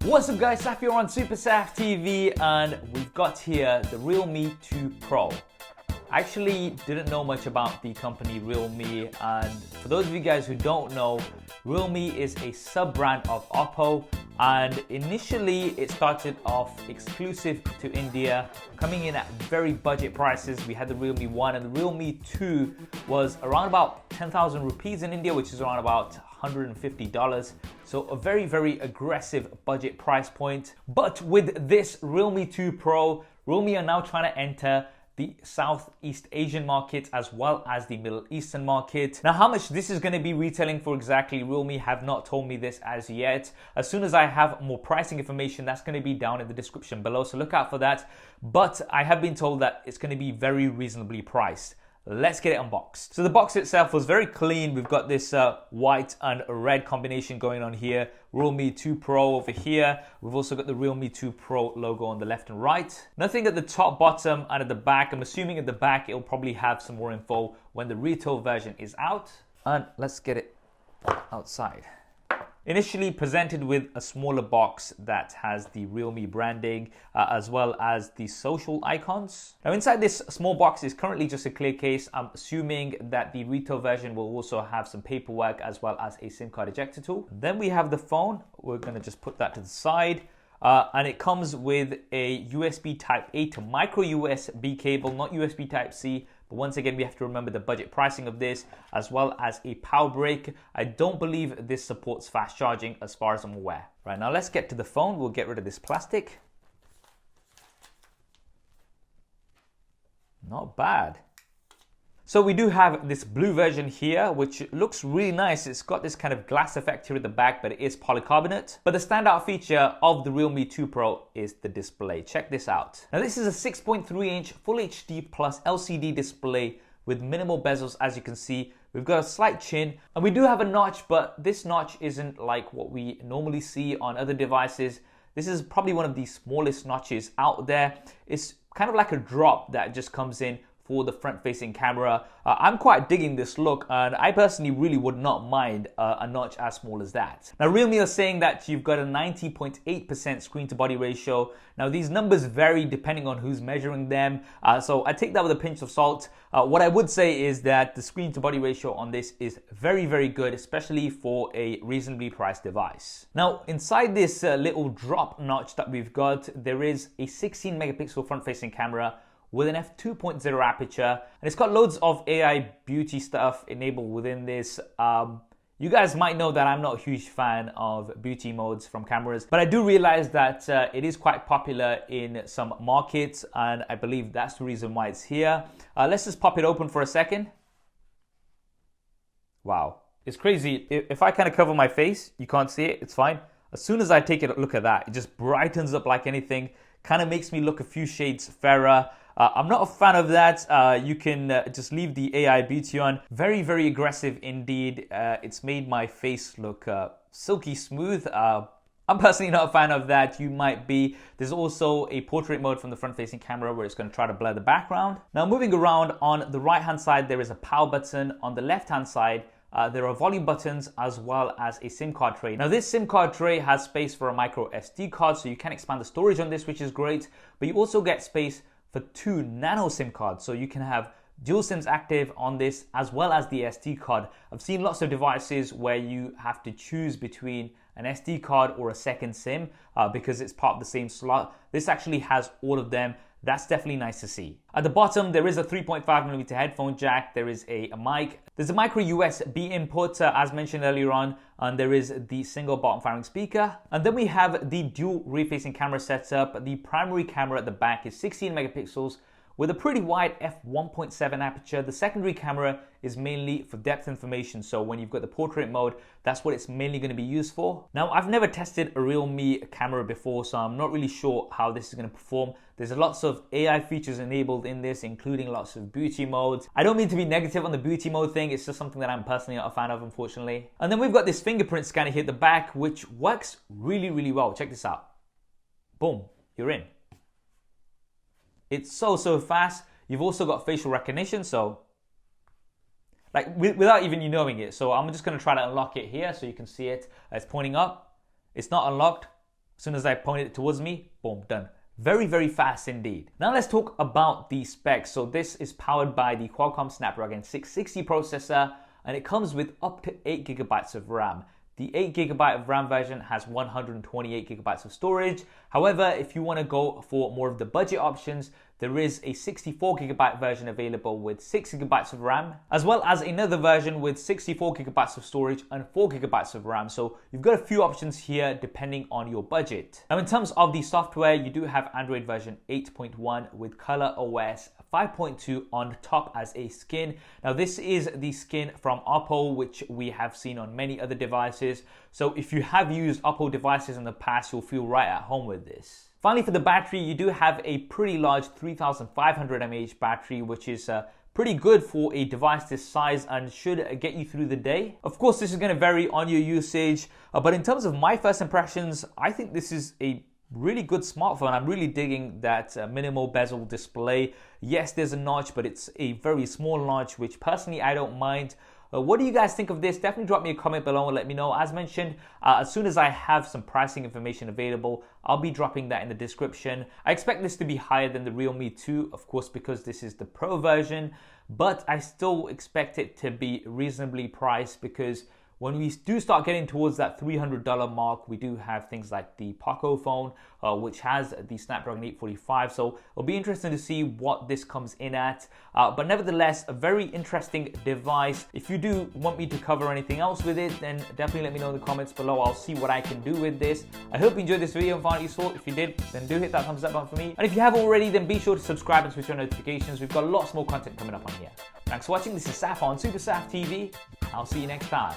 What's up guys, Saf here on SuperSaf TV, and we've got here the Realme 2 Pro. I actually didn't know much about the company Realme, and for those of you guys who don't know, Realme is a sub-brand of Oppo, and initially it started off exclusive to India, coming in at very budget prices. We had the Realme 1 and the Realme 2 was around about 10,000 rupees in India, which is around about $150. So a very aggressive budget price point. But with this Realme 2 Pro, Realme are now trying to enter the Southeast Asian market as well as the Middle Eastern market. Now, how much this is going to be retailing for exactly, Realme have not told me this as yet. As soon as I have more pricing information, that's going to be down in the description below, so look out for that. But I have been told that it's going to be very reasonably priced. Let's get it unboxed. So the box itself was very clean. We've got this white and red combination going on here. Realme 2 Pro over here. We've also got the Realme 2 Pro logo on the left and right. Nothing at the top, bottom, and at the back. I'm assuming at the back it'll probably have some more info when the retail version is out. And let's get it outside. Initially presented with a smaller box that has the Realme branding as well as the social icons. Now inside this small box is currently just a clear case. I'm assuming that the retail version will also have some paperwork as well as a SIM card ejector tool. Then we have the phone. We're going to just put that to the side. And it comes with a USB Type A to micro USB cable, not USB Type C. But once again, we have to remember the budget pricing of this, as well as a power brick. I don't believe this supports fast charging as far as I'm aware. Right, now let's get to the phone. We'll get rid of this plastic. Not bad. So we do have this blue version here, which looks really nice. It's got this kind of glass effect here at the back, but it is polycarbonate. But the standout feature of the Realme 2 Pro is the display. Check this out. Now this is a 6.3-inch Full HD Plus LCD display with minimal bezels, as you can see. We've got a slight chin, and we do have a notch, but this notch isn't like what we normally see on other devices. This is probably one of the smallest notches out there. It's kind of like a drop that just comes in for the front-facing camera. I'm quite digging this look, and I personally really would not mind a notch as small as that. Now, Realme are saying that you've got a 90.8% screen-to-body ratio. Now, these numbers vary depending on who's measuring them, so I take that with a pinch of salt. What I would say is that the screen-to-body ratio on this is very good, especially for a reasonably priced device. Now, inside this little drop notch that we've got, there is a 16-megapixel front-facing camera with an f2.0 aperture, and it's got loads of AI beauty stuff enabled within this. You guys might know that I'm not a huge fan of beauty modes from cameras, but I do realize that it is quite popular in some markets, and I believe that's the reason why it's here. Let's just pop it open for a second. Wow, it's crazy. If I kind of cover my face, you can't see it, it's fine. As soon as I take a look at that, it just brightens up like anything, kind of makes me look a few shades fairer. I'm not a fan of that. You can just leave the AI beauty on. Very aggressive indeed. It's made my face look silky smooth. I'm personally not a fan of that. You might be. There's also a portrait mode from the front-facing camera where it's going to try to blur the background. Now, moving around, on the right-hand side, there is a power button. On the left-hand side, there are volume buttons as well as a SIM card tray. Now this SIM card tray has space for a micro SD card, so you can expand the storage on this, which is great, but you also get space for 2 nano SIM cards, so you can have dual SIMs active on this as well as the SD card. I've seen lots of devices where you have to choose between an SD card or a second SIM because it's part of the same slot. This actually has all of them. That's definitely nice to see. At the bottom, there is a 3.5mm headphone jack. There is a mic. There's a micro USB input, as mentioned earlier on, and there is the single bottom firing speaker. And then we have the dual rear-facing camera setup. The primary camera at the back is 16 megapixels with a pretty wide f1.7 aperture. The secondary camera is mainly for depth information, so when you've got the portrait mode, that's what it's mainly going to be used for. Now, I've never tested a Realme camera before, so I'm not really sure how this is going to perform. There's lots of AI features enabled in this, including lots of beauty modes. I don't mean to be negative on the beauty mode thing, it's just something that I'm personally not a fan of, unfortunately. And then we've got this fingerprint scanner here at the back, which works really well. Check this out. Boom, you're in. It's so fast. You've also got facial recognition, so like without even you knowing it. So I'm just going to try to unlock it here so you can see it. It's pointing up. It's not unlocked. As soon as I pointed it towards me, boom, done. Very, very fast indeed. Now let's talk about the specs. So this is powered by the Qualcomm Snapdragon 660 processor, and it comes with up to 8 gigabytes of RAM. The 8 gigabyte of RAM version has 128 gigabytes of storage. However, if you want to go for more of the budget options, there is a 64 gigabyte version available with 6 gigabytes of RAM, as well as another version with 64 gigabytes of storage and 4 gigabytes of RAM. So you've got a few options here depending on your budget. Now, in terms of the software, you do have Android version 8.1 with ColorOS 5.2 on top as a skin. Now, this is the skin from Oppo, which we have seen on many other devices. So if you have used Oppo devices in the past, you'll feel right at home with this. Finally, for the battery, you do have a pretty large 3500 mAh battery, which is pretty good for a device this size and should get you through the day. Of course, this is going to vary on your usage, but in terms of my first impressions, I think this is a really good smartphone. I'm really digging that minimal bezel display. Yes, there's a notch, but it's a very small notch, which personally I don't mind. What do you guys think of this? Definitely drop me a comment below and let me know. As mentioned, as soon as I have some pricing information available, I'll be dropping that in the description. I expect this to be higher than the Realme 2, of course, because this is the Pro version, but I still expect it to be reasonably priced because when we do start getting towards that $300 mark, we do have things like the Poco phone, which has the Snapdragon 845. So it'll be interesting to see what this comes in at. But nevertheless, a very interesting device. If you do want me to cover anything else with it, then definitely let me know in the comments below. I'll see what I can do with this. I hope you enjoyed this video and found it useful. If you did, then do hit that thumbs up button for me. And if you haven't already, then be sure to subscribe and switch on notifications. We've got lots more content coming up on here. Thanks for watching. This is Saf on SuperSaf TV. I'll see you next time.